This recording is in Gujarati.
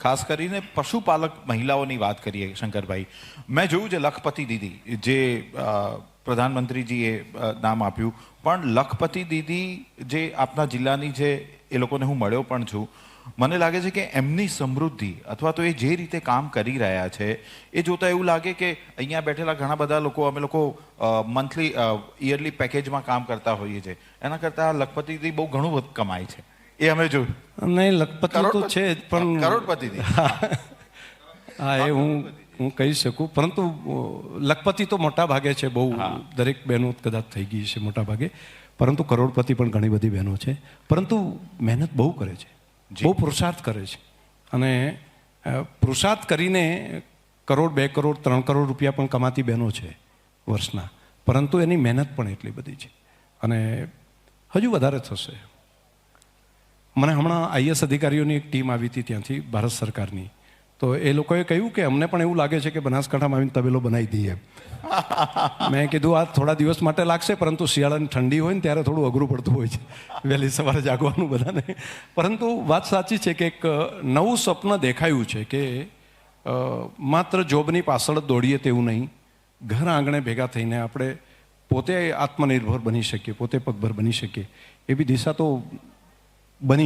ખાસ કરીને પશુપાલક મહિલાઓની વાત કરીએ શંકરભાઈ, મેં જોયું છે લખપતિ દીદી જે પ્રધાનમંત્રીજીએ નામ આપ્યું, પણ લખપતિ દીદી જે આપના જિલ્લાની છે એ લોકોને હું મળ્યો પણ છું. મને લાગે છે કે એમની સમૃદ્ધિ અથવા તો એ જે રીતે કામ કરી રહ્યા છે એ જોતાં એવું લાગે કે અહીંયા બેઠેલા ઘણા બધા લોકો, અમે લોકો મંથલી યરલી પેકેજમાં કામ કરતા હોઈએ છીએ, એના કરતાં લખપતિ દીદી બહુ ઘણું કમાય છે. એ અમે જોયું. નહીં, લખપતિ તો છે જ, પણ કરોડપતિ દીદી. હા, એ હું કહી શકું, પરંતુ લખપતિ તો મોટા ભાગે છે, બહુ દરેક બહેનો કદાચ થઈ ગઈ છે મોટા ભાગે, પરંતુ કરોડપતિ પણ ઘણી બધી બહેનો છે, પરંતુ મહેનત બહુ કરે છે, બહુ પુરુષાર્થ કરે છે. અને પુરુષાર્થ કરીને કરોડ, 2 કરોડ, 3 કરોડ રૂપિયા પણ કમાતી બહેનો છે વર્ષના, પરંતુ એની મહેનત પણ એટલી બધી છે અને હજુ વધારે થશે. મને હમણાં આઈએસ અધિકારીઓની એક ટીમ આવી હતી ત્યાંથી, ભારત સરકારની, તો એ લોકોએ કહ્યું કે અમને પણ એવું લાગે છે કે બનાસકાંઠામાં આવીને તબેલો બનાવી દઈએ. મેં કીધું આ થોડા દિવસ માટે લાગશે, પરંતુ શિયાળાની ઠંડી હોય ને ત્યારે થોડું અઘરું પડતું હોય છે વહેલી સવારે જાગવાનું બધાને. પરંતુ વાત સાચી છે કે એક નવું સ્વપ્ન દેખાયું છે કે માત્ર જોબની પાછળ દોડીએ તેવું નહીં, ઘર આંગણે ભેગા થઈને આપણે પોતે આત્મનિર્ભર બની શકીએ, પોતે પગભર બની શકીએ, એવી દિશા તો બની